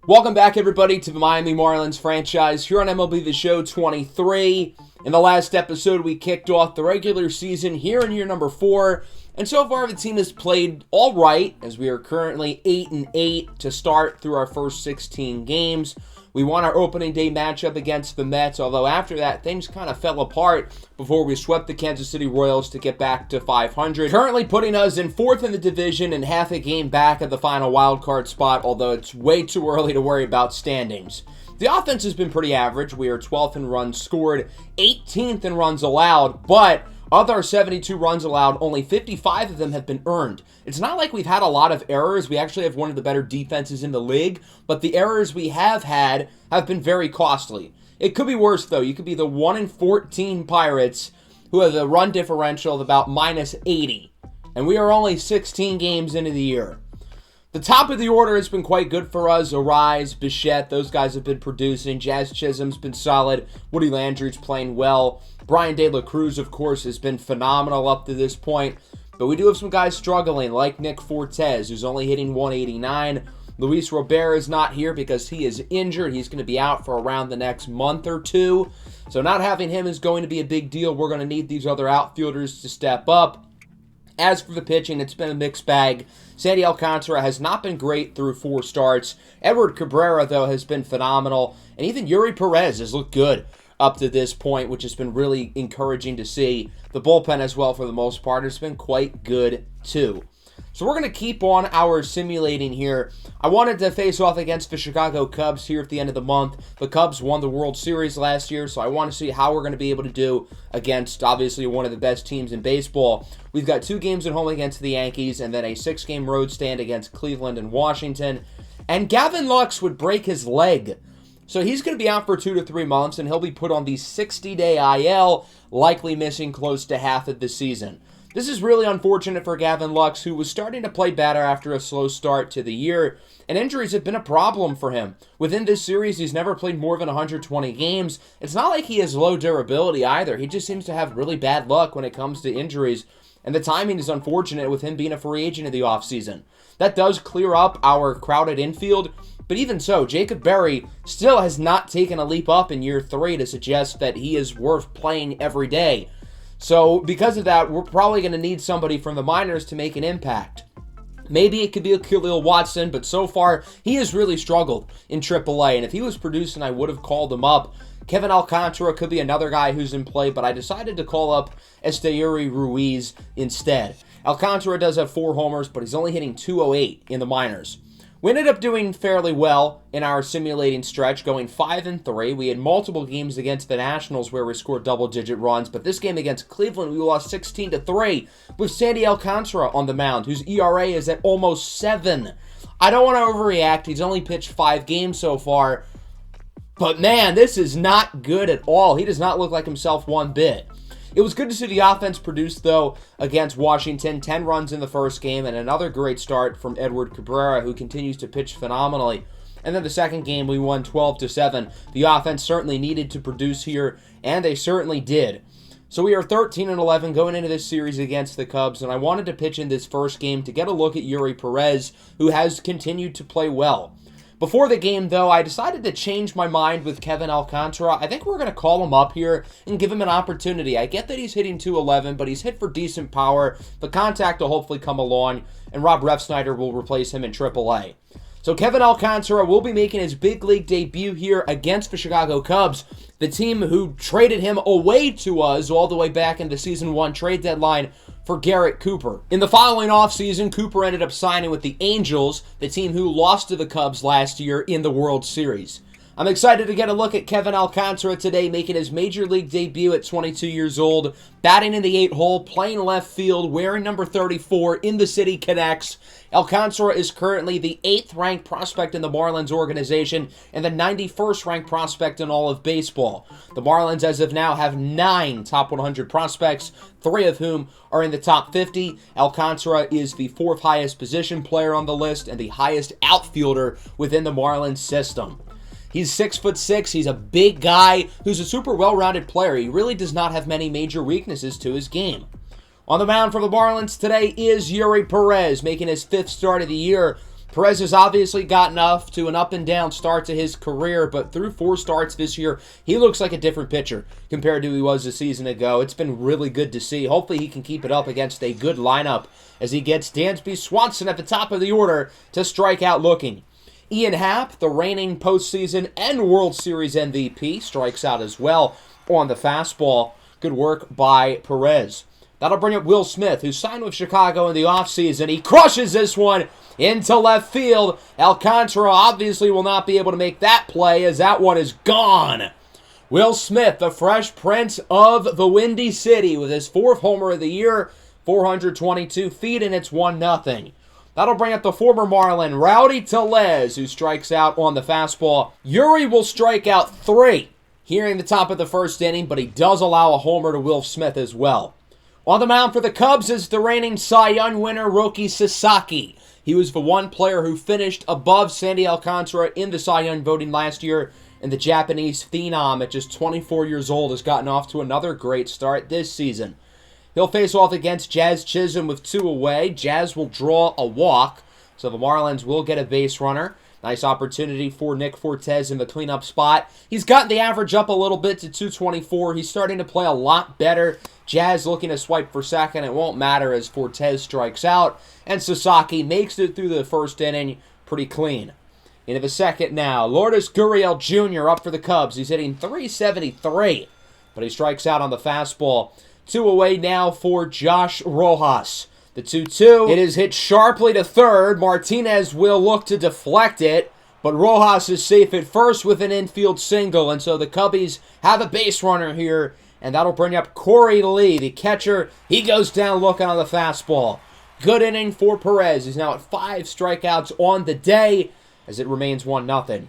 Welcome back, everybody, to the Miami Marlins franchise here on MLB The Show 23. In the last episode, we kicked off the regular season here in year number 4, and so far the team has played all right, as we are currently 8-8 to start through our first 16 games. We won our opening day matchup against the Mets, although after that, things kind of fell apart before we swept the Kansas City Royals to get back to 500. Currently putting us in 4th in the division and half a game back at the final wildcard spot, although it's way too early to worry about standings. The offense has been pretty average. We are 12th in runs scored, 18th in runs allowed, but of our 72 runs allowed, only 55 of them have been earned. It's not like we've had a lot of errors. We actually have one of the better defenses in the league, but the errors we have had have been very costly. It could be worse, though. You could be the 1-14 Pirates who have a run differential of about minus 80, and we are only 16 games into the year. The top of the order has been quite good for us. Arise, Bichette, those guys have been producing. Jazz Chisholm's been solid. Woody Landry's playing well. Brian De La Cruz, of course, has been phenomenal up to this point. But we do have some guys struggling, like Nick Fortes, who's only hitting 189. Luis Robert is not here because he is injured. He's going to be out for around the next month or two. So not having him is going to be a big deal. We're going to need these other outfielders to step up. As for the pitching, it's been a mixed bag. Sandy Alcantara has not been great through 4 starts. Edward Cabrera, though, has been phenomenal. And even Yuri Perez has looked good up to this point, which has been really encouraging to see. The bullpen as well, for the most part, has been quite good, too. So we're going to keep on our simulating here. I wanted to face off against the Chicago Cubs here at the end of the month. The Cubs won the World Series last year, so I want to see how we're going to be able to do against, obviously, one of the best teams in baseball. We've got 2 games at home against the Yankees, and then a 6-game road stand against Cleveland and Washington. And Gavin Lux would break his leg. So he's going to be out for 2 to 3 months, and he'll be put on the 60-day IL, likely missing close to half of the season. This is really unfortunate for Gavin Lux, who was starting to play better after a slow start to the year, and injuries have been a problem for him. Within this series, he's never played more than 120 games. It's not like he has low durability either. He just seems to have really bad luck when it comes to injuries, and the timing is unfortunate with him being a free agent in the offseason. That does clear up our crowded infield, but even so, Jacob Berry still has not taken a leap up in year 3 to suggest that he is worth playing every day. So because of that, we're probably going to need somebody from the minors to make an impact. Maybe it could be a Khalil Watson, but so far he has really struggled in AAA, and if he was producing, I would have called him up. Kevin Alcantara could be another guy who's in play, but I decided to call up Esteury Ruiz instead. Alcantara does have 4 homers, but he's only hitting 208 in the minors. We ended up doing fairly well in our simulating stretch, going 5-3. We had multiple games against the Nationals where we scored double-digit runs, but this game against Cleveland, we lost 16-3 with Sandy Alcantara on the mound, whose ERA is at almost 7. I don't want to overreact. He's only pitched 5 games so far, but man, this is not good at all. He does not look like himself one bit. It was good to see the offense produce, though, against Washington. 10 runs in the first game, and another great start from Edward Cabrera, who continues to pitch phenomenally. And then the second game, we won 12-7. The offense certainly needed to produce here, and they certainly did. So we are 13-11 going into this series against the Cubs, and I wanted to pitch in this first game to get a look at Yuri Perez, who has continued to play well. Before the game, though, I decided to change my mind with Kevin Alcantara. I think we're going to call him up here and give him an opportunity. I get that he's hitting 211, but he's hit for decent power. The contact will hopefully come along, and Rob Refsnyder will replace him in AAA. So Kevin Alcantara will be making his big league debut here against the Chicago Cubs, the team who traded him away to us all the way back in the Season 1 trade deadline for Garrett Cooper. In the following offseason, Cooper ended up signing with the Angels, the team who lost to the Cubs last year in the World Series. I'm excited to get a look at Kevin Alcantara today, making his major league debut at 22 years old, batting in the 8 hole, playing left field, wearing number 34 in the City Connects. Alcantara is currently the 8th ranked prospect in the Marlins organization and the 91st ranked prospect in all of baseball. The Marlins, as of now, have 9 top 100 prospects, 3 of whom are in the top 50. Alcantara is the 4th highest position player on the list and the highest outfielder within the Marlins system. He's 6'6". He's a big guy who's a super well-rounded player. He really does not have many major weaknesses to his game. On the mound for the Marlins today is Yuri Perez, making his 5th start of the year. Perez has obviously gotten off to an up-and-down start to his career, but through 4 starts this year, he looks like a different pitcher compared to who he was a season ago. It's been really good to see. Hopefully he can keep it up against a good lineup as he gets Dansby Swanson at the top of the order to strike out looking. Ian Happ, the reigning postseason and World Series MVP, strikes out as well on the fastball. Good work by Perez. That'll bring up Will Smith, who signed with Chicago in the offseason. He crushes this one into left field. Alcantara obviously will not be able to make that play as that one is gone. Will Smith, the Fresh Prince of the Windy City, with his 4th homer of the year, 422 feet, and it's 1-0. That'll bring up the former Marlin, Rowdy Tellez, who strikes out on the fastball. Uri will strike out 3 here in the top of the 1st inning, but he does allow a homer to Will Smith as well. On the mound for the Cubs is the reigning Cy Young winner, Roki Sasaki. He was the one player who finished above Sandy Alcantara in the Cy Young voting last year, and the Japanese phenom at just 24 years old has gotten off to another great start this season. He'll face off against Jazz Chisholm with 2 away. Jazz will draw a walk, so the Marlins will get a base runner. Nice opportunity for Nick Fortes in the cleanup spot. He's gotten the average up a little bit to 224. He's starting to play a lot better. Jazz looking to swipe for second. It won't matter as Fortes strikes out. And Sasaki makes it through the 1st inning pretty clean. Into the 2nd now. Lourdes Gurriel Jr. up for the Cubs. He's hitting .373, but he strikes out on the fastball. 2 away now for Josh Rojas. The 2-2. It is hit sharply to third. Martinez will look to deflect it, but Rojas is safe at first with an infield single, and so the Cubbies have a base runner here, and that'll bring up Corey Lee, the catcher. He goes down looking on the fastball. Good inning for Perez. He's now at 5 strikeouts on the day as it remains 1-0.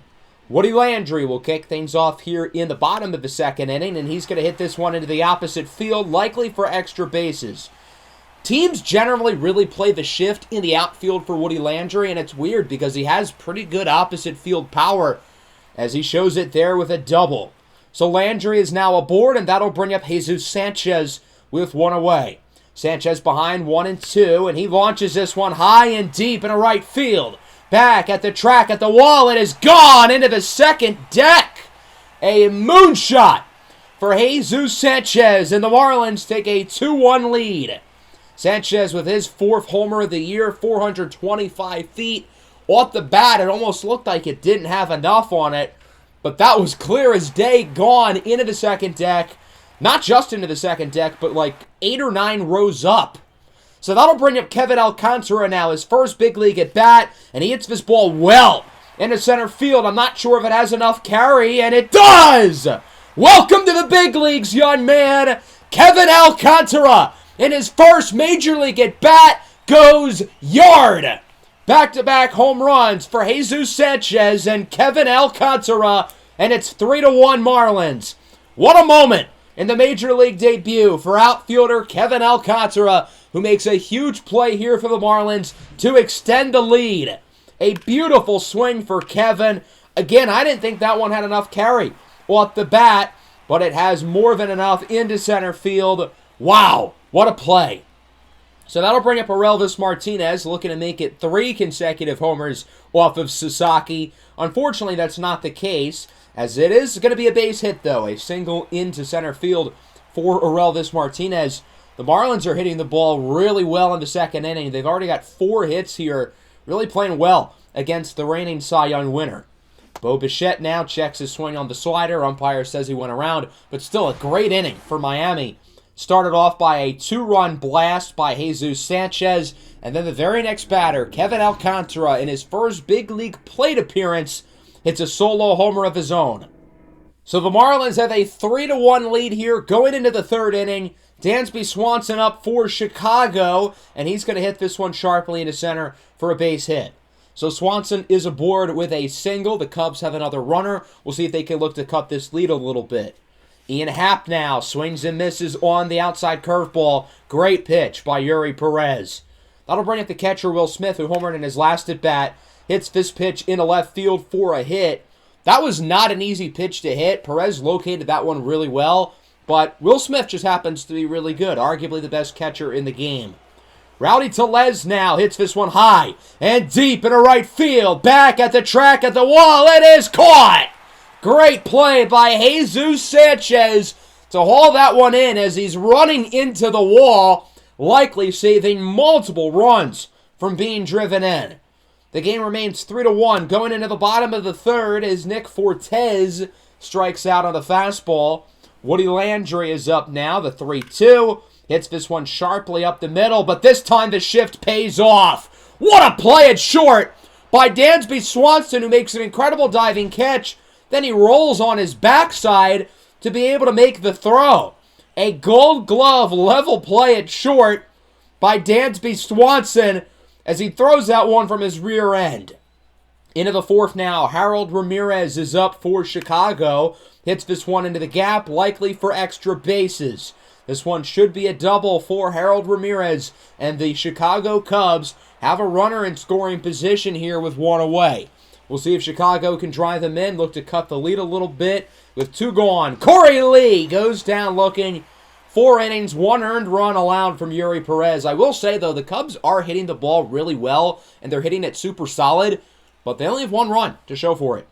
Woody Landry will kick things off here in the bottom of the 2nd inning, and he's going to hit this one into the opposite field, likely for extra bases. Teams generally really play the shift in the outfield for Woody Landry, and it's weird because he has pretty good opposite field power as he shows it there with a double. So Landry is now aboard, and that'll bring up Jesus Sanchez with 1 away. Sanchez behind 1-2, and he launches this one high and deep into right field. Back at the track, at the wall, it is gone into the 2nd deck. A moonshot for Jesus Sanchez, and the Marlins take a 2-1 lead. Sanchez with his 4th homer of the year, 425 feet. Off the bat, it almost looked like it didn't have enough on it, but that was clear as day, gone into the 2nd deck. Not just into the 2nd deck, but like 8 or 9 rows up. So that'll bring up Kevin Alcantara now, his first big league at bat, and he hits this ball well into center field. I'm not sure if it has enough carry, and it does! Welcome to the big leagues, young man! Kevin Alcantara, in his first major league at bat, goes yard. Back-to-back home runs for Jesus Sanchez and Kevin Alcantara, and it's 3-1 Marlins. What a moment in the major league debut for outfielder Kevin Alcantara, who makes a huge play here for the Marlins to extend the lead. A beautiful swing for Kevin. Again, I didn't think that one had enough carry off the bat, but it has more than enough into center field. Wow, what a play. So that'll bring up Aurelvis Martinez, looking to make it 3 consecutive homers off of Sasaki. Unfortunately, that's not the case, as it is going to be a base hit, though. A single into center field for Aurelvis Martinez. The Marlins are hitting the ball really well in the 2nd inning. They've already got 4 hits here, really playing well against the reigning Cy Young winner. Bo Bichette now checks his swing on the slider. Umpire says he went around, but still a great inning for Miami. Started off by a 2-run blast by Jesus Sanchez, and then the very next batter, Kevin Alcantara, in his first big league plate appearance, hits a solo homer of his own. So the Marlins have a 3-1 lead here going into the 3rd inning. Dansby Swanson up for Chicago, and he's going to hit this one sharply into center for a base hit. So Swanson is aboard with a single. The Cubs have another runner. We'll see if they can look to cut this lead a little bit. Ian Happ now swings and misses on the outside curveball. Great pitch by Uri Perez. That'll bring up the catcher Will Smith, who homered in his last at-bat. Hits this pitch into left field for a hit. That was not an easy pitch to hit. Perez located that one really well, but Will Smith just happens to be really good, arguably the best catcher in the game. Rowdy Tellez now hits this one high and deep into right field. Back at the track at the wall. It is caught. Great play by Jesus Sanchez to haul that one in as he's running into the wall, likely saving multiple runs from being driven in. The game remains 3-1 going into the bottom of the third as Nick Fortes strikes out on the fastball. Woody Landry is up now, the 3-2. Hits this one sharply up the middle, but this time the shift pays off. What a play at short by Dansby Swanson, who makes an incredible diving catch. Then he rolls on his backside to be able to make the throw. A Gold Glove level play at short by Dansby Swanson as he throws that one from his rear end. Into the fourth now, Harold Ramirez is up for Chicago. Hits this one into the gap, likely for extra bases. This one should be a double for Harold Ramirez, and the Chicago Cubs have a runner in scoring position here with one away. We'll see if Chicago can drive them in, look to cut the lead a little bit with 2 gone. Corey Lee goes down looking. 4 innings, 1 earned run allowed from Yuri Perez. I will say, though, the Cubs are hitting the ball really well, and they're hitting it super solid, but they only have 1 run to show for it.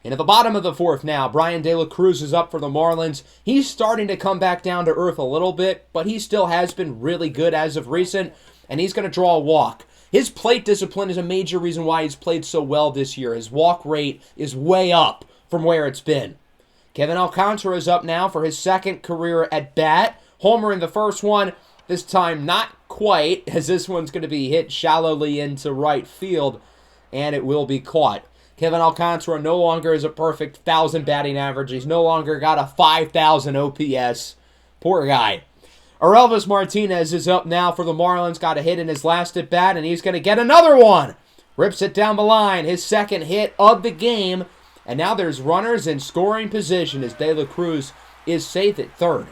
And at the bottom of the fourth now, Brian De La Cruz is up for the Marlins. He's starting to come back down to earth a little bit, but he still has been really good as of recent, and he's going to draw a walk. His plate discipline is a major reason why he's played so well this year. His walk rate is way up from where it's been. Kevin Alcantara is up now for his second career at bat. Homer in the first one, this time not quite, as this one's going to be hit shallowly into right field, and it will be caught. Kevin Alcantara no longer is a perfect 1,000 batting average. He's no longer got a 5,000 OPS. Poor guy. Orelvis Martinez is up now for the Marlins. Got a hit in his last at bat, and he's going to get another one. Rips it down the line. His second hit of the game. And now there's runners in scoring position as De La Cruz is safe at third.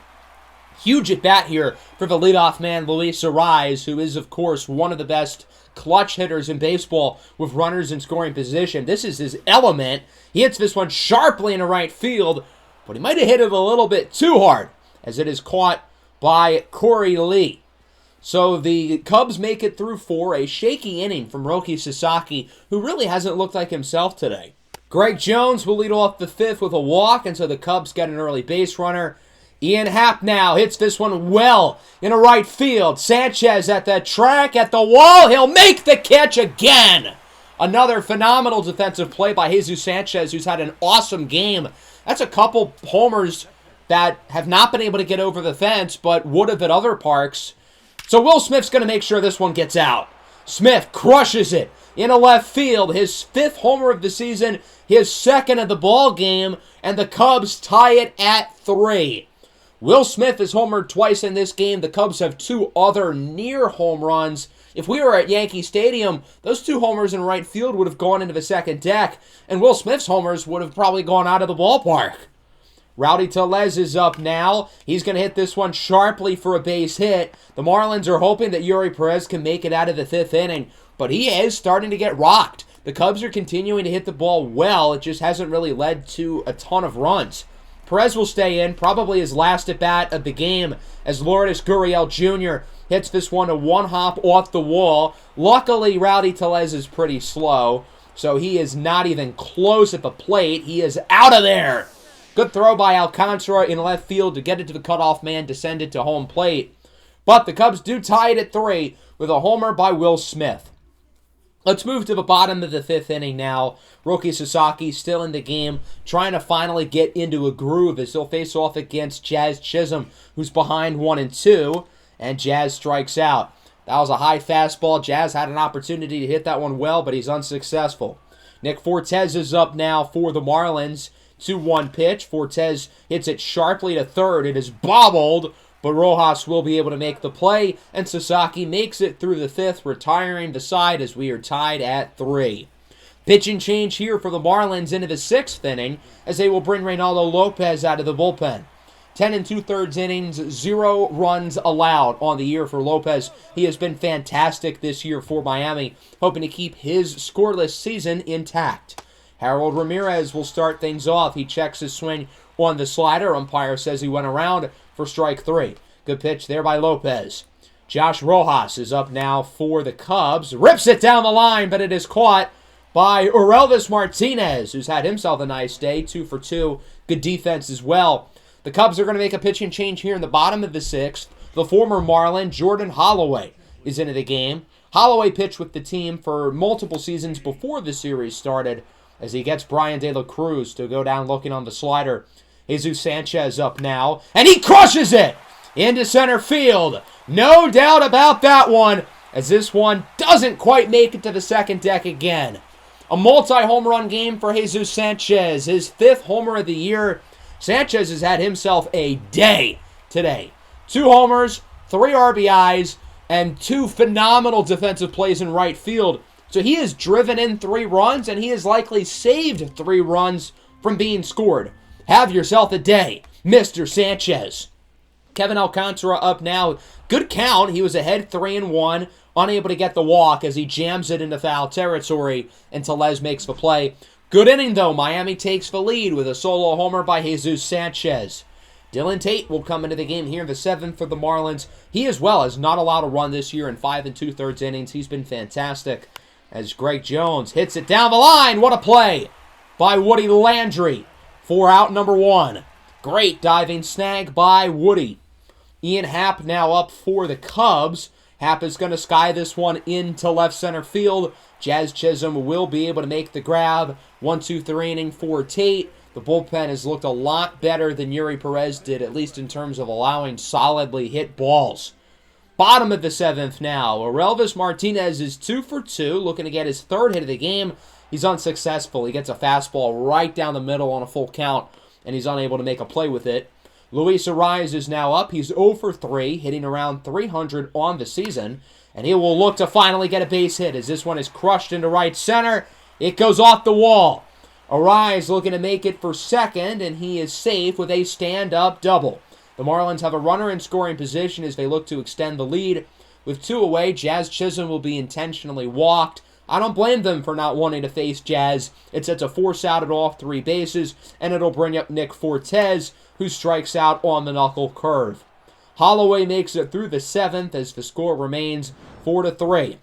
Huge at bat here for the leadoff man, Luis Arraez, who is, of course, one of the best clutch hitters in baseball with runners in scoring position. This is his element. He hits this one sharply into right field, but he might have hit it a little bit too hard as it is caught by Corey Lee. So the Cubs make it through 4, a shaky inning from Roki Sasaki, who really hasn't looked like himself today. Greg Jones will lead off the 5th with a walk, and so the Cubs get an early base runner. Ian Happ now hits this one well in a right field. Sanchez at the track, at the wall. He'll make the catch again. Another phenomenal defensive play by Jesus Sanchez, who's had an awesome game. That's a couple homers that have not been able to get over the fence, but would have at other parks. So Will Smith's going to make sure this one gets out. Smith crushes it into left field. His 5th homer of the season, his 2nd of the ball game, and the Cubs tie it at 3. Will Smith has homered twice in this game. The Cubs have 2 other near home runs. If we were at Yankee Stadium, those 2 homers in right field would have gone into the second deck, and Will Smith's homers would have probably gone out of the ballpark. Rowdy Tellez is up now. He's going to hit this one sharply for a base hit. The Marlins are hoping that Yuri Perez can make it out of the 5th inning, but he is starting to get rocked. The Cubs are continuing to hit the ball well. It just hasn't really led to a ton of runs. Perez will stay in, probably his last at-bat of the game, as Lourdes Gurriel Jr. hits this one a 1-hop off the wall. Luckily, Rowdy Tellez is pretty slow, so he is not even close at the plate. He is out of there. Good throw by Alcantara in left field to get it to the cutoff man to send it to home plate. But the Cubs do tie it at 3 with a homer by Will Smith. Let's move to the bottom of the 5th inning now. Roki Sasaki still in the game, trying to finally get into a groove as he'll face off against Jazz Chisholm, who's behind 1-2, and Jazz strikes out. That was a high fastball. Jazz had an opportunity to hit that one well, but he's unsuccessful. Nick Fortes is up now for the Marlins. 2-1 pitch. Fortes hits it sharply to third. It is bobbled, but Rojas will be able to make the play, and Sasaki makes it through the 5th, retiring the side as we are tied at 3. Pitching change here for the Marlins into the 6th inning, as they will bring Reynaldo Lopez out of the bullpen. 10 2/3 innings, 0 runs allowed on the year for Lopez. He has been fantastic this year for Miami, hoping to keep his scoreless season intact. Harold Ramirez will start things off. He checks his swing on the slider. Umpire says he went around for strike 3. Good pitch there by Lopez. Josh Rojas is up now for the Cubs. Rips it down the line, but it is caught by Orelvis Martinez, who's had himself a nice day. 2 for 2. Good defense as well. The Cubs are going to make a pitching change here in the bottom of the 6th. The former Marlin, Jordan Holloway, is into the game. Holloway pitched with the team for multiple seasons before the series started as he gets Brian De La Cruz to go down looking on the slider. Jesus Sanchez up now, and he crushes it into center field. No doubt about that one, as this one doesn't quite make it to the second deck again. A multi-home run game for Jesus Sanchez, his 5th homer of the year. Sanchez has had himself a day today. 2 homers, 3 RBIs, and 2 phenomenal defensive plays in right field. So he has driven in 3 runs, and he has likely saved 3 runs from being scored. Have yourself a day, Mr. Sanchez. Kevin Alcantara up now. Good count. He was ahead 3-1, unable to get the walk as he jams it into foul territory, and Tellez makes the play. Good inning, though. Miami takes the lead with a solo homer by Jesus Sanchez. Dylan Tate will come into the game here in the 7th for the Marlins. He as well has not allowed a run this year in 5 2/3 innings. He's been fantastic as Greg Jones hits it down the line. What a play by Woody Landry for out number 1. Great diving snag by Woody. Ian Happ now up for the Cubs. Happ is going to sky this one into left center field. Jazz Chisholm will be able to make the grab. 1-2-3 inning for Tate. The bullpen has looked a lot better than Yuri Perez did, at least in terms of allowing solidly hit balls. Bottom of the 7th now. Orelvis Martinez is 2 for 2, looking to get his 3rd hit of the game. He's unsuccessful. He gets a fastball right down the middle on a full count, and he's unable to make a play with it. Luis Ariz is now up. He's 0 for 3, hitting around 300 on the season, and he will look to finally get a base hit as this one is crushed into right center. It goes off the wall. Ariz looking to make it for second, and he is safe with a stand-up double. The Marlins have a runner in scoring position as they look to extend the lead. With 2 away, Jazz Chisholm will be intentionally walked. I don't blame them for not wanting to face Jazz. It sets a force out at all 3 bases, and it'll bring up Nick Fortes, who strikes out on the knuckle curve. Holloway makes it through the 7th as the score remains 4-3.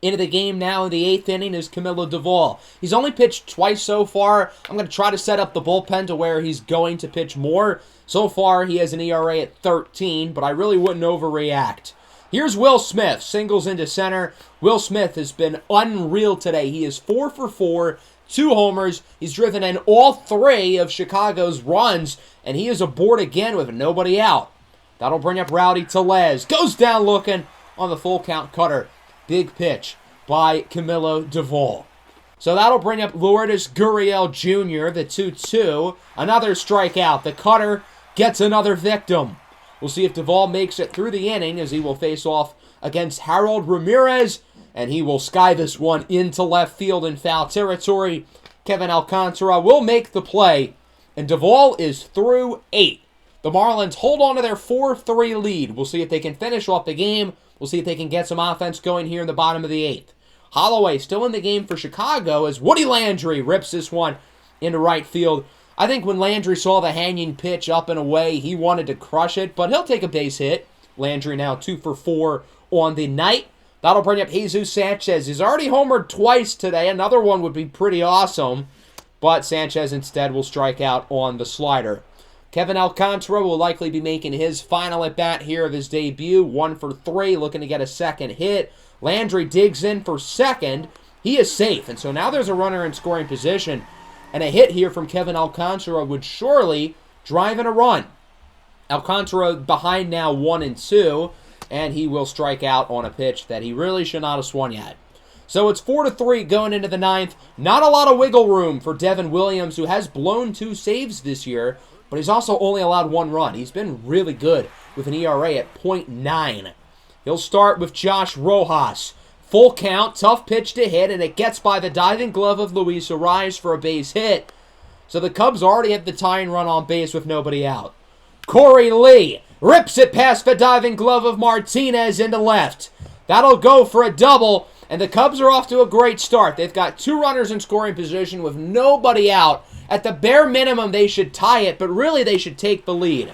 Into the game now in the 8th inning is Camilo Doval. He's only pitched twice so far. I'm going to try to set up the bullpen to where he's going to pitch more. So far, he has an ERA at 13, but I really wouldn't overreact. Here's Will Smith, singles into center. Will Smith has been unreal today. He is 4 for 4, 2 homers. He's driven in all 3 of Chicago's runs, and he is aboard again with nobody out. That'll bring up Rowdy Tellez. Goes down looking on the full count cutter. Big pitch by Camilo Doval. So that'll bring up Lourdes Gurriel Jr., the 2-2. Another strikeout. The cutter gets another victim. We'll see if Doval makes it through the inning as he will face off against Harold Ramirez, and he will sky this one into left field in foul territory. Kevin Alcantara will make the play, and Doval is through 8. The Marlins hold on to their 4-3 lead. We'll see if they can finish off the game. We'll see if they can get some offense going here in the bottom of the 8th. Holloway still in the game for Chicago as Woody Landry rips this one into right field. I think when Landry saw the hanging pitch up and away, he wanted to crush it, but he'll take a base hit. Landry now 2 for 4 on the night. That'll bring up Jesus Sanchez. He's already homered twice today. Another one would be pretty awesome, but Sanchez instead will strike out on the slider. Kevin Alcantara will likely be making his final at-bat here of his debut. 1 for 3, looking to get a second hit. Landry digs in for second. He is safe, and so now there's a runner in scoring position. And a hit here from Kevin Alcantara would surely drive in a run. Alcantara behind now 1-2, and he will strike out on a pitch that he really should not have swung at. So it's 4-3 going into the 9th. Not a lot of wiggle room for Devin Williams, who has blown 2 saves this year, but he's also only allowed 1 run. He's been really good with an ERA at .9. He'll start with Josh Rojas. Full count, tough pitch to hit, and it gets by the diving glove of Luis Ariz for a base hit. So the Cubs already have the tying run on base with nobody out. Corey Lee rips it past the diving glove of Martinez into left. That'll go for a double, and the Cubs are off to a great start. They've got 2 runners in scoring position with nobody out. At the bare minimum, they should tie it, but really they should take the lead.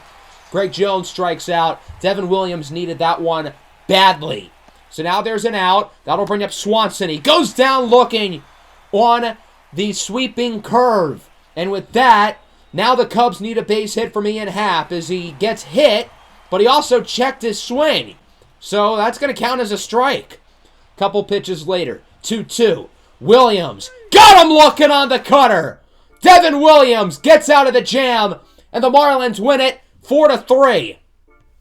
Greg Jones strikes out. Devin Williams needed that one badly. So now there's an out. That'll bring up Swanson. He goes down looking on the sweeping curve. And with that, now the Cubs need a base hit from Ian Happ as he gets hit, but he also checked his swing. So that's going to count as a strike. Couple pitches later, 2-2. Williams got him looking on the cutter. Devin Williams gets out of the jam, and the Marlins win it 4-3.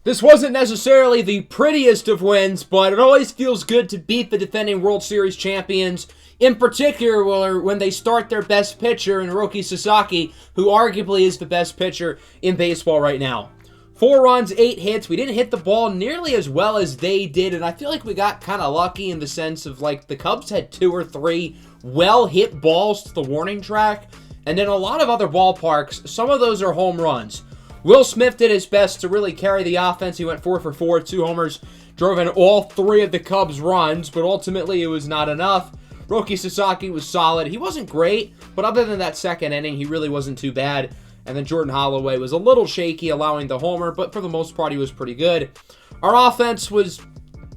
This wasn't necessarily the prettiest of wins, but it always feels good to beat the defending World Series champions, in particular when they start their best pitcher in Roki Sasaki, who arguably is the best pitcher in baseball right now. 4 runs, 8 hits. We didn't hit the ball nearly as well as they did, and I feel like we got kind of lucky in the sense of, like, the Cubs had 2 or 3 well-hit balls to the warning track, and in a lot of other ballparks, some of those are home runs. Will Smith did his best to really carry the offense. He went 4 for 4, 2 homers, drove in all 3 of the Cubs' runs, but ultimately it was not enough. Roki Sasaki was solid. He wasn't great, but other than that second inning, he really wasn't too bad. And then Jordan Holloway was a little shaky, allowing the homer, but for the most part, he was pretty good. Our offense was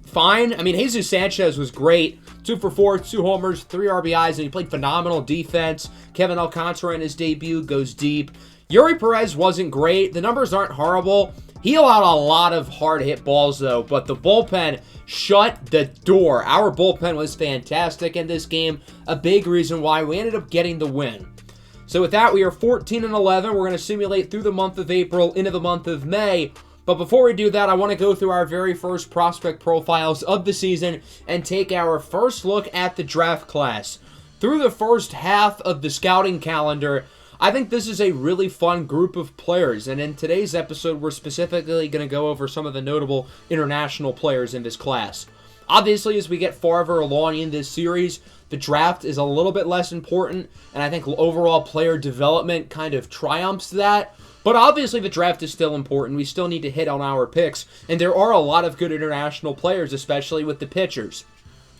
fine. I mean, Jesus Sanchez was great. 2 for 4, 2 homers, 3 RBIs, and he played phenomenal defense. Kevin Alcantara in his debut goes deep. Yuri Perez wasn't great. The numbers aren't horrible. He allowed a lot of hard-hit balls, though, but the bullpen shut the door. Our bullpen was fantastic in this game, a big reason why we ended up getting the win. So with that, we are 14-11. We're going to simulate through the month of April into the month of May. But before we do that, I want to go through our very first prospect profiles of the season and take our first look at the draft class. Through the first half of the scouting calendar, I think this is a really fun group of players, and in today's episode, we're specifically going to go over some of the notable international players in this class. Obviously, as we get farther along in this series, the draft is a little bit less important, and I think overall player development kind of triumphs that. But obviously, the draft is still important. We still need to hit on our picks, and there are a lot of good international players, especially with the pitchers.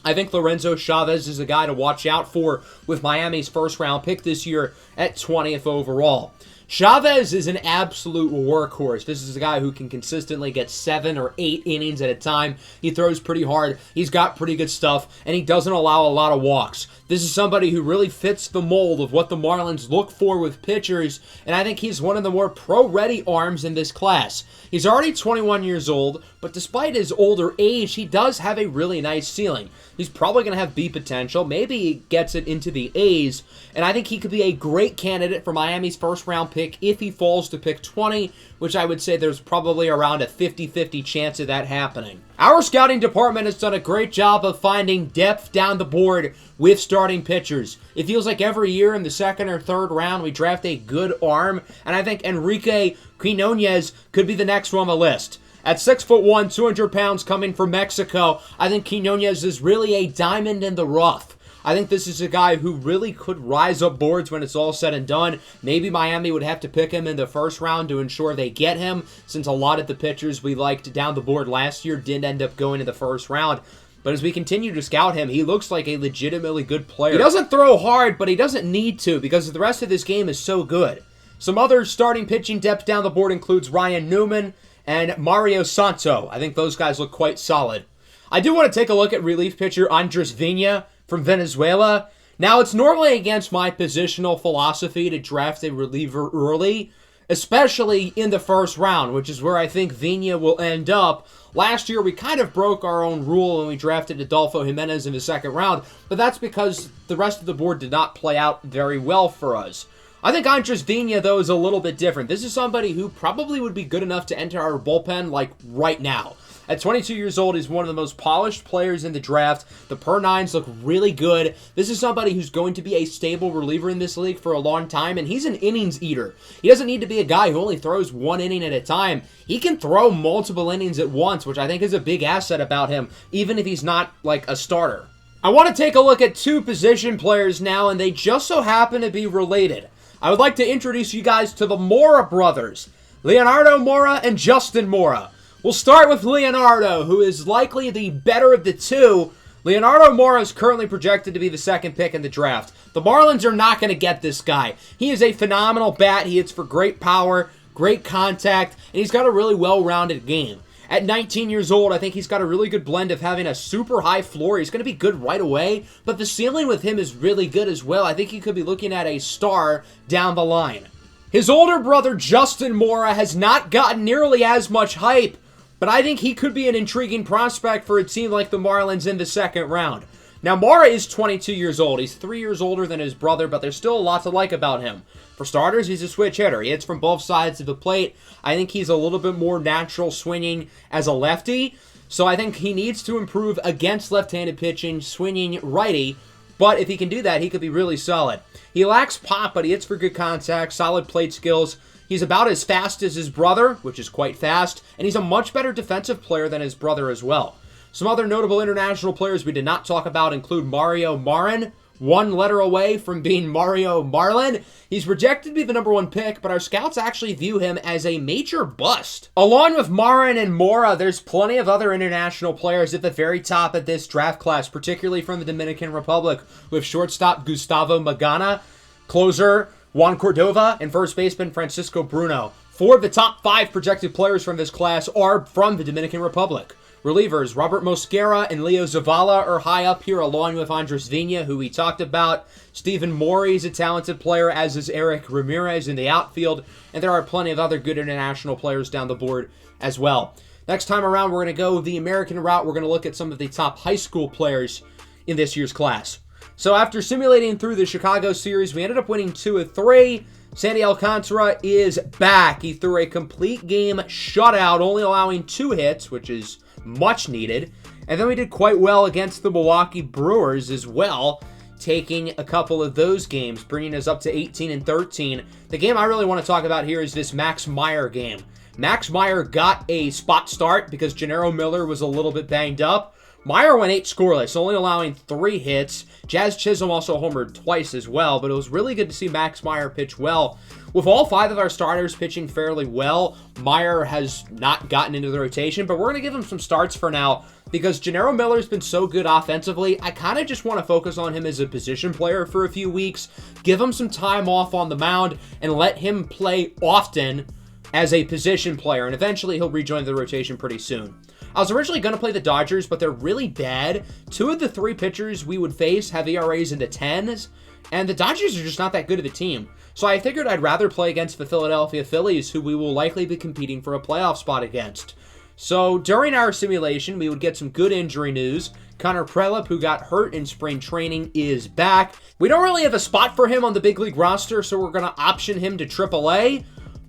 I think Lorenzo Chavez is a guy to watch out for with Miami's first-round pick this year at 20th overall. Chavez is an absolute workhorse. This is a guy who can consistently get 7 or 8 innings at a time. He throws pretty hard. He's got pretty good stuff, and he doesn't allow a lot of walks. This is somebody who really fits the mold of what the Marlins look for with pitchers, and I think he's one of the more pro-ready arms in this class. He's already 21 years old, but despite his older age, he does have a really nice ceiling. He's probably going to have B potential. Maybe he gets it into the A's, and I think he could be a great candidate for Miami's first-round pick if he falls to pick 20, which I would say there's probably around a 50-50 chance of that happening. Our scouting department has done a great job of finding depth down the board with starting pitchers. It feels like every year in the second or third round we draft a good arm, and I think Enrique Quinones could be the next one on the list. At 6'1", 200 pounds coming from Mexico, I think Quinones is really a diamond in the rough. I think this is a guy who really could rise up boards when it's all said and done. Maybe Miami would have to pick him in the first round to ensure they get him, since a lot of the pitchers we liked down the board last year did end up going in the first round. But as we continue to scout him, he looks like a legitimately good player. He doesn't throw hard, but he doesn't need to because the rest of this game is so good. Some other starting pitching depth down the board includes Ryan Newman and Mario Santo. I think those guys look quite solid. I do want to take a look at relief pitcher Andres Vina from Venezuela. Now, it's normally against my positional philosophy to draft a reliever early, especially in the first round, which is where I think Vina will end up. Last year, we kind of broke our own rule when we drafted Adolfo Jimenez in the second round, but that's because the rest of the board did not play out very well for us. I think Andres Vina, though, is a little bit different. This is somebody who probably would be good enough to enter our bullpen, like, right now. At 22 years old, he's one of the most polished players in the draft. The per-nines look really good. This is somebody who's going to be a stable reliever in this league for a long time, and he's an innings eater. He doesn't need to be a guy who only throws 1 inning at a time. He can throw multiple innings at once, which I think is a big asset about him, even if he's not, like, a starter. I want to take a look at 2 position players now, and they just so happen to be related. I would like to introduce you guys to the Mora brothers, Leonardo Mora and Justin Mora. We'll start with Leonardo, who is likely the better of the two. Leonardo Mora is currently projected to be the second pick in the draft. The Marlins are not going to get this guy. He is a phenomenal bat. He hits for great power, great contact, and he's got a really well-rounded game. At 19 years old, I think he's got a really good blend of having a super high floor. He's going to be good right away, but the ceiling with him is really good as well. I think he could be looking at a star down the line. His older brother, Justin Mora, has not gotten nearly as much hype, but I think he could be an intriguing prospect for a team like the Marlins in the second round. Now, Mora is 22 years old. He's 3 years older than his brother, but there's still a lot to like about him. For starters, he's a switch hitter. He hits from both sides of the plate. I think he's a little bit more natural swinging as a lefty, so I think he needs to improve against left-handed pitching, swinging righty, but if he can do that, he could be really solid. He lacks pop, but he hits for good contact, solid plate skills. He's about as fast as his brother, which is quite fast, and he's a much better defensive player than his brother as well. Some other notable international players we did not talk about include Mario Marin, one letter away from being Mario Marlin. He's projected to be the #1 pick, but our scouts actually view him as a major bust. Along with Marin and Mora, there's plenty of other international players at the very top of this draft class, particularly from the Dominican Republic, with shortstop Gustavo Magana, closer Juan Cordova, and first baseman Francisco Bruno. 4 of the top 5 projected players from this class are from the Dominican Republic. Relievers, Robert Mosquera and Leo Zavala are high up here, along with Andres Vina, who we talked about. Stephen Morey is a talented player, as is Eric Ramirez in the outfield, and there are plenty of other good international players down the board as well. Next time around, we're going to go the American route. We're going to look at some of the top high school players in this year's class. So after simulating through the Chicago series, we ended up winning 2 of 3. Sandy Alcantara is back. He threw a complete game shutout, only allowing 2 hits, which is much needed. And then we did quite well against the Milwaukee Brewers as well, taking a couple of those games, bringing us up to 18 and 13. The game I really want to talk about here is this Max Meyer game. Max Meyer got a spot start because Gennaro Miller was a little bit banged up. Meyer went 8 scoreless, only allowing 3 hits. Jazz Chisholm also homered twice as well, but it was really good to see Max Meyer pitch well. With all 5 of our starters pitching fairly well, Meyer has not gotten into the rotation, but we're going to give him some starts for now because Gennaro Miller's been so good offensively. I kind of just want to focus on him as a position player for a few weeks, give him some time off on the mound, and let him play often as a position player, and eventually he'll rejoin the rotation pretty soon. I was originally going to play the Dodgers, but they're really bad. 2 of the 3 pitchers we would face have ERAs in the 10s, and the Dodgers are just not that good of a team. So I figured I'd rather play against the Philadelphia Phillies, who we will likely be competing for a playoff spot against. So during our simulation, we would get some good injury news. Connor Prelip, who got hurt in spring training, is back. We don't really have a spot for him on the big league roster, so we're going to option him to AAA.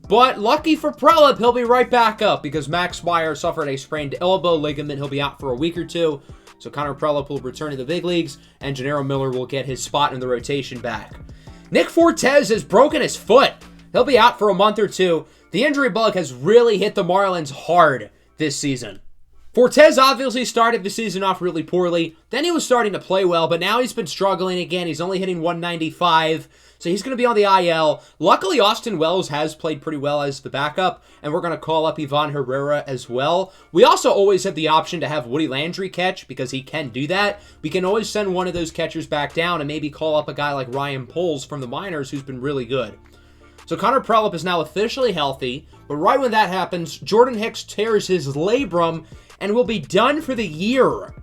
But lucky for Prelip, he'll be right back up because Max Meyer suffered a sprained elbow ligament. He'll be out for a week or 2. So Connor Prelip will return to the big leagues, and Gennaro Miller will get his spot in the rotation back. Nick Fortes has broken his foot. He'll be out for a month or 2. The injury bug has really hit the Marlins hard this season. Fortes obviously started the season off really poorly. Then he was starting to play well, but now he's been struggling again. He's only hitting 195, so he's going to be on the IL. Luckily, Austin Wells has played pretty well as the backup, and we're going to call up Ivan Herrera as well. We also always have the option to have Woody Landry catch because he can do that. We can always send one of those catchers back down and maybe call up a guy like Ryan Poles from the minors who's been really good. So Connor Prelip is now officially healthy, but right when that happens, Jordan Hicks tears his labrum and will be done for the year.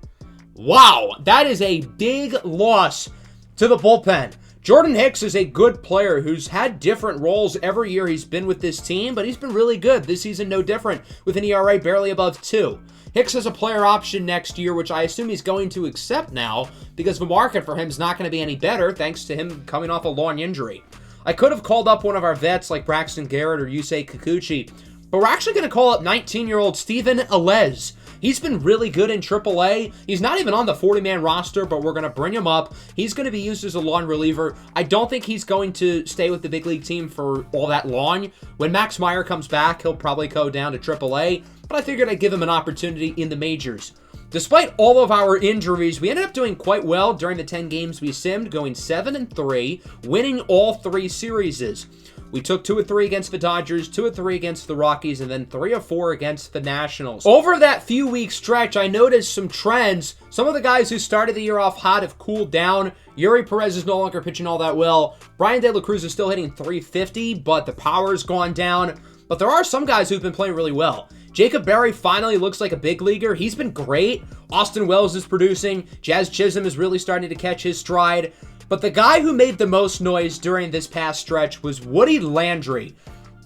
Wow, that is a big loss to the bullpen. Jordan Hicks is a good player who's had different roles every year he's been with this team, but he's been really good. This season, no different, with an ERA barely above 2. Hicks has a player option next year, which I assume he's going to accept now because the market for him is not going to be any better thanks to him coming off a long injury. I could have called up one of our vets like Braxton Garrett or Yusei Kikuchi, but we're actually going to call up 19-year-old Steven Alez. He's been really good in AAA. He's not even on the 40-man roster, but we're going to bring him up. He's going to be used as a long reliever. I don't think he's going to stay with the big league team for all that long. When Max Meyer comes back, he'll probably go down to AAA, but I figured I'd give him an opportunity in the majors. Despite all of our injuries, we ended up doing quite well during the 10 games we simmed, going 7-3, winning all 3 series. We took 2 of 3 against the Dodgers, 2 of 3 against the Rockies, and then 3 of 4 against the Nationals. Over that few-week stretch, I noticed some trends. Some of the guys who started the year off hot have cooled down. Yuri Perez is no longer pitching all that well. Brian De La Cruz is still hitting .350, but the power's gone down. but there are some guys who've been playing really well. Jacob Berry finally looks like a big leaguer. He's been great. Austin Wells is producing. Jazz Chisholm is really starting to catch his stride. But the guy who made the most noise during this past stretch was Woody Landry.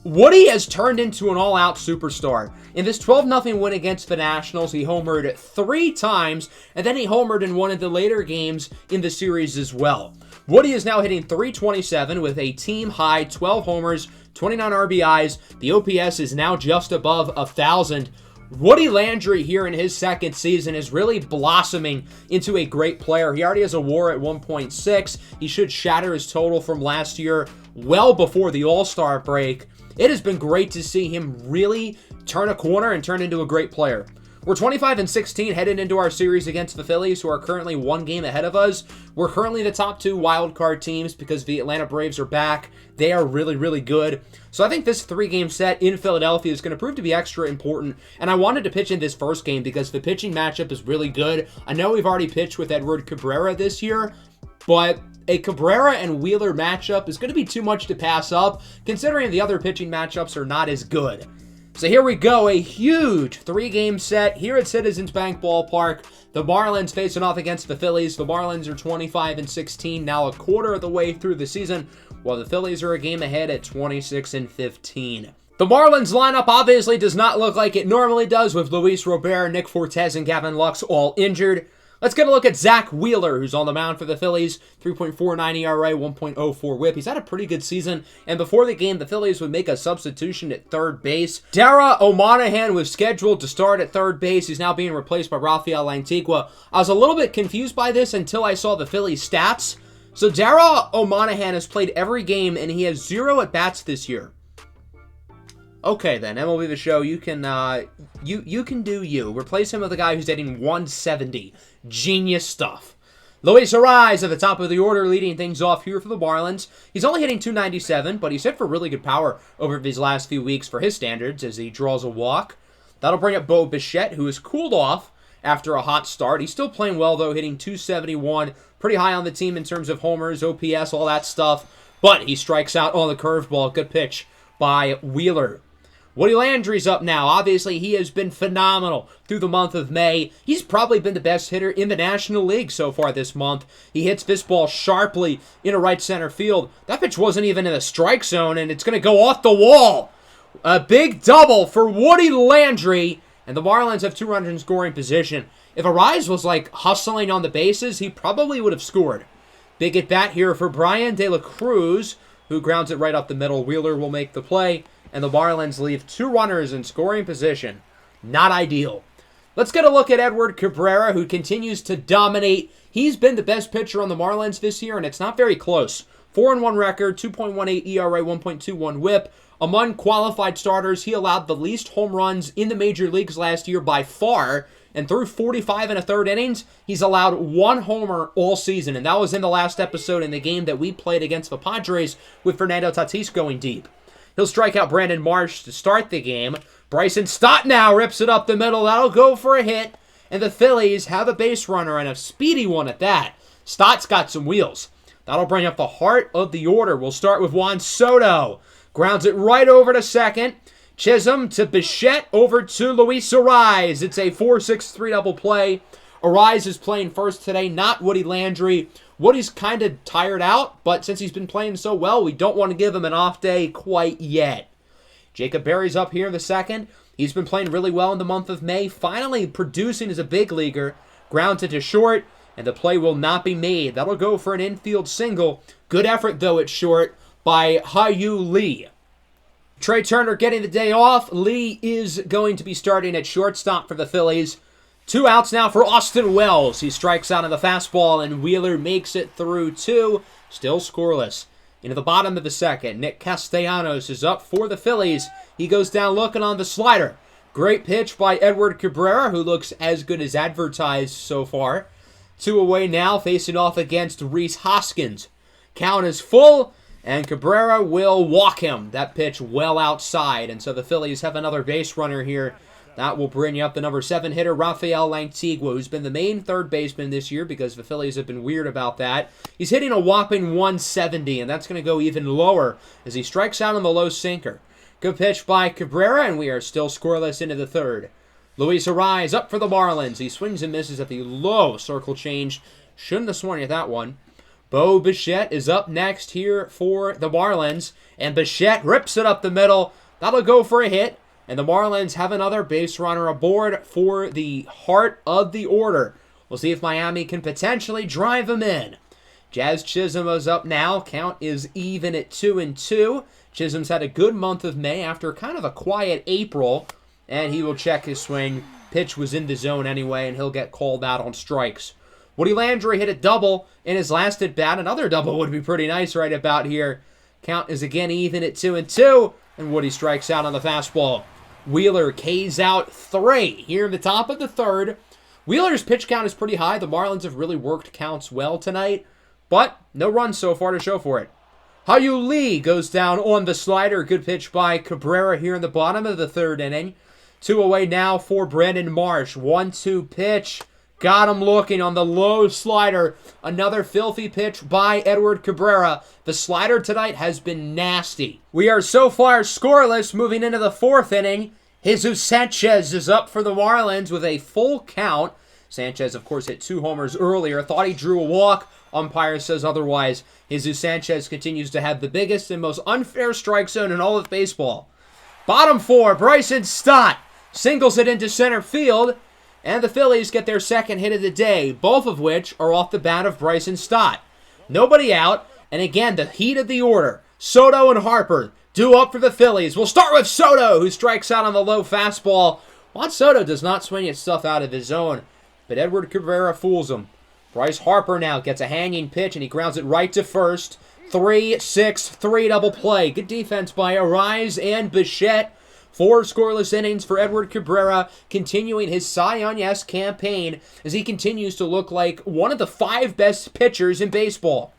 Woody has turned into an all-out superstar. In this 12-0 win against the Nationals, he homered 3 times, and then he homered in one of the later games in the series as well. Woody is now hitting .327 with a team-high 12 homers, 29 RBIs. The OPS is now just above 1,000. Woody Landry here in his second season is really blossoming into a great player. He already has a WAR at 1.6. He should shatter his total from last year well before the All-Star break. It has been great to see him really turn a corner and turn into a great player. We're 25-16 headed into our series against the Phillies, who are currently 1 game ahead of us. We're currently the top 2 wild card teams because the Atlanta Braves are back. They are really, really good. So I think this 3-game set in Philadelphia is going to prove to be extra important. And I wanted to pitch in this first game because the pitching matchup is really good. I know we've already pitched with Edward Cabrera this year, but a Cabrera and Wheeler matchup is going to be too much to pass up, considering the other pitching matchups are not as good. So here we go, a huge 3-game set here at Citizens Bank Ballpark. The Marlins facing off against the Phillies. The Marlins are 25-16, now a quarter of the way through the season, while the Phillies are a game ahead at 26-15. The Marlins lineup obviously does not look like it normally does, with Luis Robert, Nick Fortes, and Gavin Lux all injured. Let's get a look at Zach Wheeler, who's on the mound for the Phillies. 3.49 ERA, 1.04 whip. He's had a pretty good season. And before the game, the Phillies would make a substitution at third base. Dara O'Monahan was scheduled to start at third base. He's now being replaced by Rafael Lantigua. I was a little bit confused by this until I saw the Phillies stats. So Dara O'Monahan has played every game, and he has 0 at-bats this year. Okay then, MLB The Show, you can do you. Replace him with a guy who's hitting 170. Genius stuff. Luis Ariz at the top of the order, leading things off here for the Marlins. He's only hitting .297, but he's hit for really good power over these last few weeks for his standards as he draws a walk. That'll bring up Bo Bichette, who has cooled off after a hot start. He's still playing well, though, hitting .271. Pretty high on the team in terms of homers, OPS, all that stuff. But he strikes out on the curveball. Good pitch by Wheeler. Woody Landry's up now. Obviously, he has been phenomenal through the month of May. He's probably been the best hitter in the National League so far this month. He hits this ball sharply into right center field. That pitch wasn't even in the strike zone, and it's going to go off the wall. A big double for Woody Landry, and the Marlins have 2 runners in scoring position. If Ariz was hustling on the bases, he probably would have scored. Big at bat here for Brian De La Cruz, who grounds it right up the middle. Wheeler will make the play, and the Marlins leave 2 runners in scoring position. Not ideal. Let's get a look at Edward Cabrera, who continues to dominate. He's been the best pitcher on the Marlins this year, and it's not very close. 4-1 record, 2.18 ERA, 1.21 whip. Among qualified starters, he allowed the least home runs in the major leagues last year by far, and through 45 1/3 innings, he's allowed 1 homer all season, and that was in the last episode in the game that we played against the Padres with Fernando Tatis going deep. He'll strike out Brandon Marsh to start the game. Bryson Stott now rips it up the middle. That'll go for a hit. And the Phillies have a base runner, and a speedy one at that. Stott's got some wheels. That'll bring up the heart of the order. We'll start with Juan Soto. Grounds it right over to second. Chisholm to Bichette over to Luis Ariz. It's a 4-6-3 double play. Ariz is playing first today, not Woody Landry. Woody's kind of tired out, but since he's been playing so well, we don't want to give him an off day quite yet. Jacob Berry's up here in the second. He's been playing really well in the month of May, finally producing as a big leaguer. Grounded to short, and the play will not be made. That'll go for an infield single. Good effort, though, at short by Hyu Lee. Trey Turner getting the day off. Lee is going to be starting at shortstop for the Phillies. 2 outs now for Austin Wells. He strikes out on the fastball, and Wheeler makes it through 2. Still scoreless. Into the bottom of the second, Nick Castellanos is up for the Phillies. He goes down looking on the slider. Great pitch by Edward Cabrera, who looks as good as advertised so far. 2 away now, facing off against Rhys Hoskins. Count is full, and Cabrera will walk him. That pitch well outside, and so the Phillies have another base runner here. That will bring up the number 7 hitter, Rafael Lantigua, who's been the main third baseman this year because the Phillies have been weird about that. He's hitting a whopping 170, and that's going to go even lower as he strikes out on the low sinker. Good pitch by Cabrera, and we are still scoreless into the third. Luis Arraez up for the Marlins. He swings and misses at the low circle change. Shouldn't have swung at that one. Bo Bichette is up next here for the Marlins, and Bichette rips it up the middle. That'll go for a hit, and the Marlins have another base runner aboard for the heart of the order. We'll see if Miami can potentially drive him in. Jazz Chisholm is up now. Count is even at 2-2. Chisholm's had a good month of May after kind of a quiet April, and he will check his swing. Pitch was in the zone anyway, and he'll get called out on strikes. Woody Landry hit a double in his last at-bat. Another double would be pretty nice right about here. Count is again even at 2-2, and Woody strikes out on the fastball. Wheeler K's out 3 here in the top of the third. Wheeler's pitch count is pretty high. The Marlins have really worked counts well tonight, but no runs so far to show for it. Hao-Yu Lee goes down on the slider. Good pitch by Cabrera here in the bottom of the third inning. 2 away now for Brandon Marsh. 1-2 pitch. Got him looking on the low slider. Another filthy pitch by Edward Cabrera. The slider tonight has been nasty. We are so far scoreless moving into the fourth inning. Jesus Sanchez is up for the Marlins with a full count. Sanchez, of course, hit 2 homers earlier. Thought he drew a walk. Umpire says otherwise. Jesus Sanchez continues to have the biggest and most unfair strike zone in all of baseball. Bottom 4, Bryson Stott singles it into center field. And the Phillies get their second hit of the day, both of which are off the bat of Bryson Stott. Nobody out, and again, the heat of the order. Soto and Harper due up for the Phillies. We'll start with Soto, who strikes out on the low fastball. Juan Soto does not swing his stuff out of his zone, but Edward Cabrera fools him. Bryce Harper now gets a hanging pitch, and he grounds it right to first. 3-6-3 double play. Good defense by Arraez and Bichette. 4 scoreless innings for Edward Cabrera, continuing his Cy Young-esque campaign as he continues to look like one of the 5 best pitchers in baseball.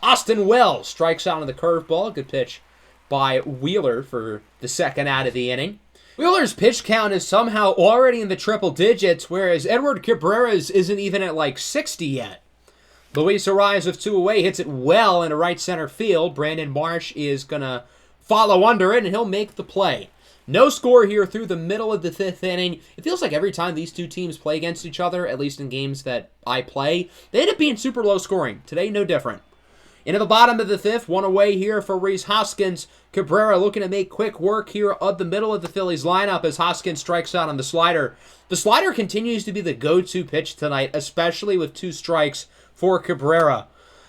Austin Wells strikes out on the curveball. Good pitch by Wheeler for the second out of the inning. Wheeler's pitch count is somehow already in the triple digits, whereas Edward Cabrera's isn't even at like 60 yet. Luis Arraez of 2 away hits it well into right center field. Brandon Marsh is going to follow under it, and he'll make the play. No score here through the middle of the 5th inning. It feels like every time these two teams play against each other, at least in games that I play, they end up being super low scoring. Today, no different. Into the bottom of the 5th, 1 away here for Rhys Hoskins. Cabrera looking to make quick work here of the middle of the Phillies lineup as Hoskins strikes out on the slider. The slider continues to be the go-to pitch tonight, especially with 2 strikes for Cabrera.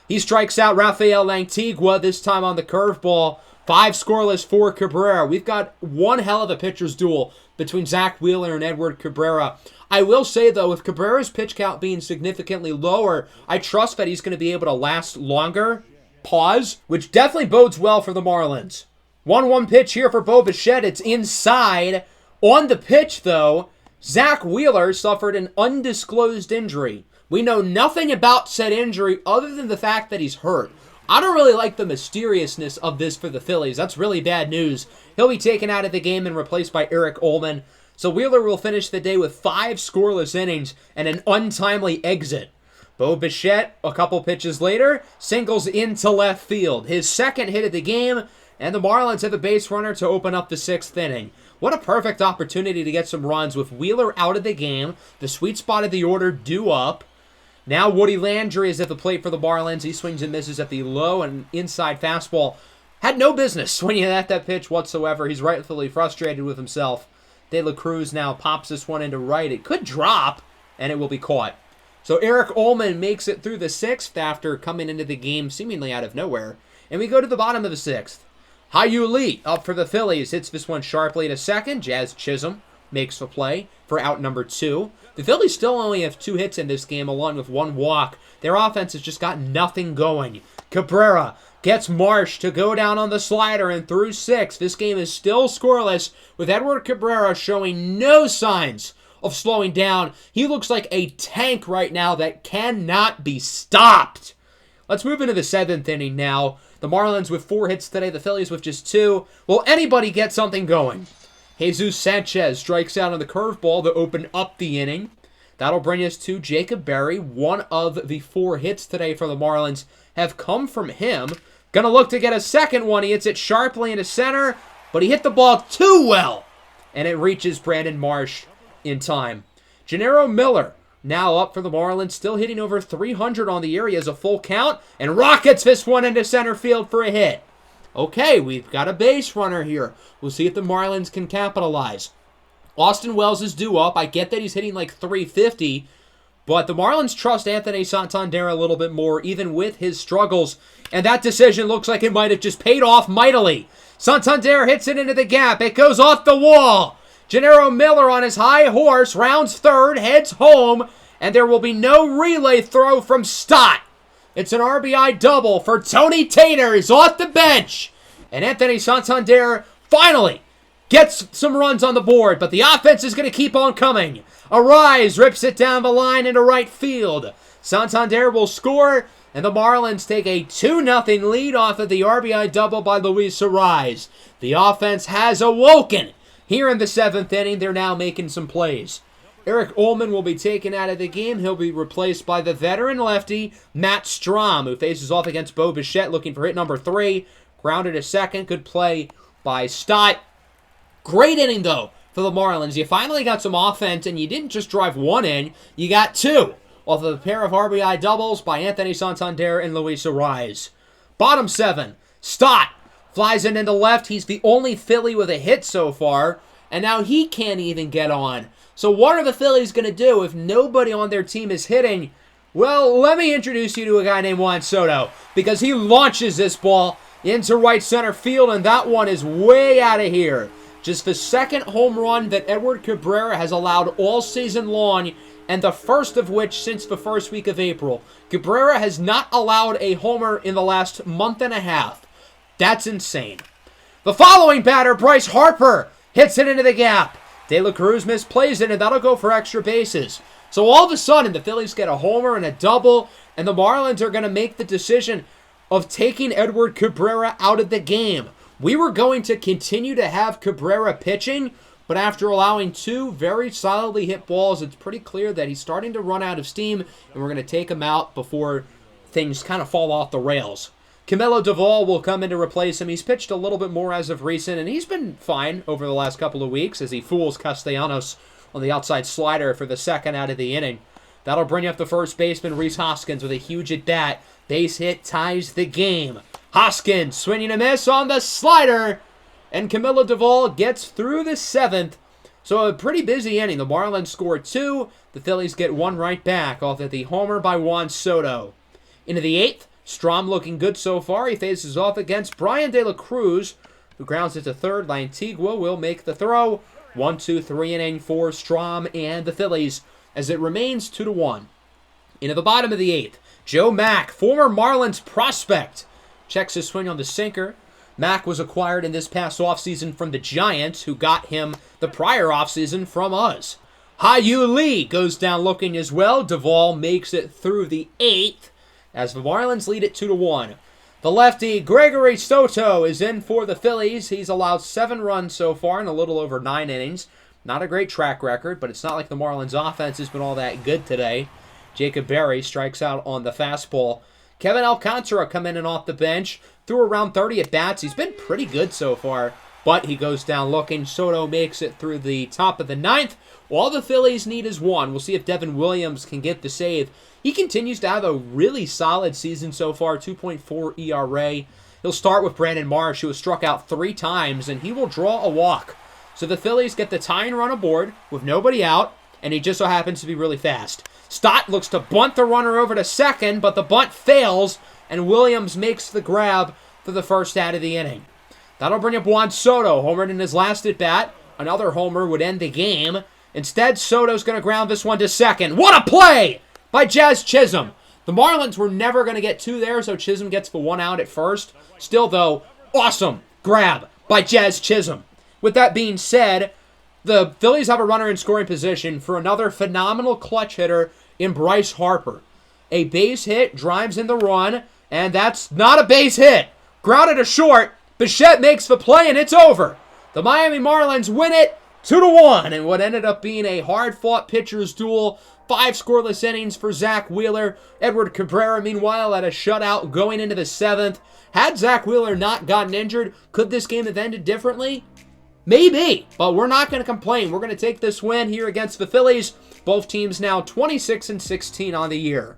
He strikes out Rafael Lantigua, this time on the curveball. 5 scoreless for Cabrera. We've got one hell of a pitcher's duel between Zach Wheeler and Edward Cabrera. I will say, though, with Cabrera's pitch count being significantly lower, I trust that he's going to be able to last longer. Pause, which definitely bodes well for the Marlins. 1-1 pitch here for Bo Bichette. It's inside. On the pitch, though, Zach Wheeler suffered an undisclosed injury. We know nothing about said injury other than the fact that he's hurt. I don't really like the mysteriousness of this for the Phillies. That's really bad news. He'll be taken out of the game and replaced by Eric Ullman. So Wheeler will finish the day with 5 scoreless innings and an untimely exit. Bo Bichette, a couple pitches later, singles into left field. His second hit of the game, and the Marlins have a base runner to open up the 6th inning. What a perfect opportunity to get some runs with Wheeler out of the game, the sweet spot of the order due up. Now Woody Landry is at the plate for the Marlins. He swings and misses at the low and inside fastball. Had no business swinging at that pitch whatsoever. He's rightfully frustrated with himself. De La Cruz now pops this one into right. It could drop, and it will be caught. So Eric Ullman makes it through the 6th after coming into the game seemingly out of nowhere. And we go to the bottom of the 6th. Hao-Yu Lee up for the Phillies. Hits this one sharply to second. Jazz Chisholm makes the play for out number 2. The Phillies still only have 2 hits in this game, along with 1 walk. Their offense has just got nothing going. Cabrera gets Marsh to go down on the slider, and through 6, this game is still scoreless, with Edward Cabrera showing no signs of slowing down. He looks like a tank right now that cannot be stopped. Let's move into the 7th inning now. The Marlins with 4 hits today, the Phillies with just 2. Will anybody get something going? Jesus Sanchez strikes out on the curveball to open up the inning. That'll bring us to Jacob Berry. 1 of the 4 hits today for the Marlins have come from him. Gonna look to get a second one. He hits it sharply into center. but he hit the ball too well, and it reaches Brandon Marsh in time. Gennaro Miller now up for the Marlins, still hitting over 300 on the year. He has a full count, and rockets this one into center field for a hit. Okay, we've got a base runner here. We'll see if the Marlins can capitalize. Austin Wells is due up. I get that he's hitting like 350, but the Marlins trust Anthony Santander a little bit more, even with his struggles. And that decision looks like it might have just paid off mightily. Santander hits it into the gap. It goes off the wall. Gennaro Miller on his high horse rounds third, heads home, and there will be no relay throw from Stott. It's an RBI double for Tony Tater. He's off the bench. And Anthony Santander finally gets some runs on the board, but the offense is going to keep on coming. Arise rips it down the line into right field. Santander will score, and the Marlins take a 2-0 lead off of the RBI double by Luis Arise. The offense has awoken. Here in the 7th inning, they're now making some plays. Eric Ullman will be taken out of the game. He'll be replaced by the veteran lefty, Matt Strahm, who faces off against Bo Bichette, looking for hit number 3. Grounded to second. Good play by Stott. Great inning, though, for the Marlins. You finally got some offense, and you didn't just drive one in. You got 2 off of a pair of RBI doubles by Anthony Santander and Luis Arise. Bottom 7, Stott flies it into left. He's the only Philly with a hit so far, and now he can't even get on. So what are the Phillies going to do if nobody on their team is hitting? Well, let me introduce you to a guy named Juan Soto, because he launches this ball into right center field, and that one is way out of here. Just the second home run that Edward Cabrera has allowed all season long, and the first of which since the first week of April. Cabrera has not allowed a homer in the last month and a half. That's insane. The following batter, Bryce Harper, hits it into the gap. De La Cruz misplays it, and that'll go for extra bases. So all of a sudden, the Phillies get a homer and a double, and the Marlins are going to make the decision of taking Edward Cabrera out of the game. We were going to continue to have Cabrera pitching, but after allowing 2 very solidly hit balls, it's pretty clear that he's starting to run out of steam, and we're going to take him out before things kind of fall off the rails. Camilo Doval will come in to replace him. He's pitched a little bit more as of recent, and he's been fine over the last couple of weeks as he fools Castellanos on the outside slider for the second out of the inning. That'll bring up the first baseman, Rhys Hoskins, with a huge at-bat. Base hit ties the game. Hoskins swinging a miss on the slider, and Camilo Doval gets through the 7th. So a pretty busy inning. The Marlins score 2. The Phillies get 1 right back off of the homer by Juan Soto. Into the 8th, Strahm looking good so far. He faces off against Brian De La Cruz, who grounds it to third. Lantigua will make the throw. 1-2-3 inning for Strahm and the Phillies as it remains 2-1. Into the bottom of the 8th, Joe Mack, former Marlins prospect, checks his swing on the sinker. Mack was acquired in this past offseason from the Giants, who got him the prior offseason from us. Ha-Yu Lee goes down looking as well. Doval makes it through the 8th as the Marlins lead it 2-1. The lefty, Gregory Soto, is in for the Phillies. He's allowed 7 runs so far in a little over 9 innings. Not a great track record, but it's not like the Marlins' offense has been all that good today. Jacob Berry strikes out on the fastball. Kevin Alcantara coming in off the bench. Threw around 30 at-bats. He's been pretty good so far, but he goes down looking. Soto makes it through the top of the 9th. All the Phillies need is 1. We'll see if Devin Williams can get the save. He continues to have a really solid season so far, 2.4 ERA. He'll start with Brandon Marsh, who has struck out 3 times, and he will draw a walk. So the Phillies get the tying run aboard with nobody out, and he just so happens to be really fast. Stott looks to bunt the runner over to second, but the bunt fails, and Williams makes the grab for the first out of the inning. That'll bring up Juan Soto, homered in his last at-bat. Another homer would end the game. Instead, Soto's going to ground this one to second. What a play by Jazz Chisholm. The Marlins were never going to get 2 there, so Chisholm gets the 1 out at first. Still, though, awesome grab by Jazz Chisholm. With that being said, the Phillies have a runner in scoring position for another phenomenal clutch hitter in Bryce Harper. A base hit drives in the run, and that's not a base hit. Grounded to short, Bichette makes the play, and it's over. The Miami Marlins win it 2-1 in what ended up being a hard-fought pitcher's duel. 5 scoreless innings for Zach Wheeler. Edward Cabrera, meanwhile, had a shutout going into the 7th. Had Zach Wheeler not gotten injured, could this game have ended differently? Maybe, but we're not going to complain. We're going to take this win here against the Phillies. Both teams now 26-16 on the year.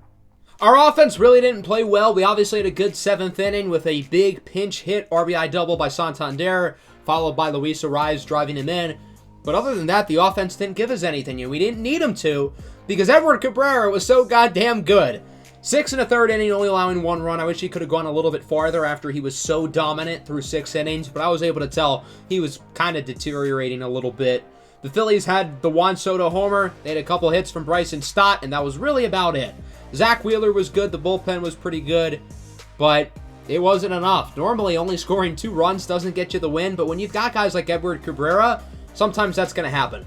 Our offense really didn't play well. We obviously had a good 7th inning with a big pinch hit RBI double by Santander, followed by Luis Arraez driving him in. But other than that, the offense didn't give us anything. We didn't need him to because Edward Cabrera was so goddamn good. 6 1/3 inning, only allowing 1 run. I wish he could have gone a little bit farther after he was so dominant through 6 innings, but I was able to tell he was kind of deteriorating a little bit. The Phillies had the Juan Soto homer. They had a couple hits from Bryson Stott, and that was really about it. Zach Wheeler was good. The bullpen was pretty good, but it wasn't enough. Normally, only scoring 2 runs doesn't get you the win, but when you've got guys like Edward Cabrera, sometimes that's going to happen.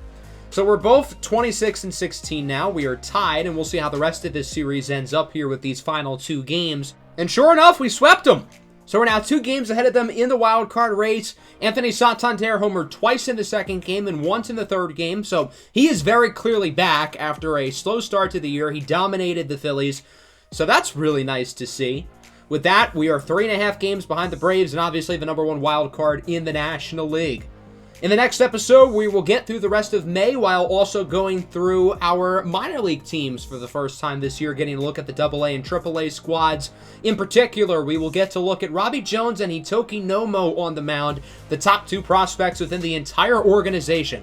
So we're both 26-16 now. We are tied, and we'll see how the rest of this series ends up here with these final 2 games. And sure enough, we swept them. So we're now 2 games ahead of them in the wild card race. Anthony Santander homered twice in the 2nd game and once in the 3rd game. So he is very clearly back after a slow start to the year. He dominated the Phillies. So that's really nice to see. With that, we are 3.5 games behind the Braves and obviously the #1 wild card in the National League. In the next episode, we will get through the rest of May while also going through our minor league teams for the first time this year, getting a look at the AA and AAA squads. In particular, we will get to look at Robbie Jones and Hitoki Nomo on the mound, the top 2 prospects within the entire organization.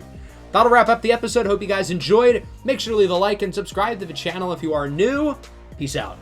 That'll wrap up the episode. Hope you guys enjoyed. Make sure to leave a like and subscribe to the channel if you are new. Peace out.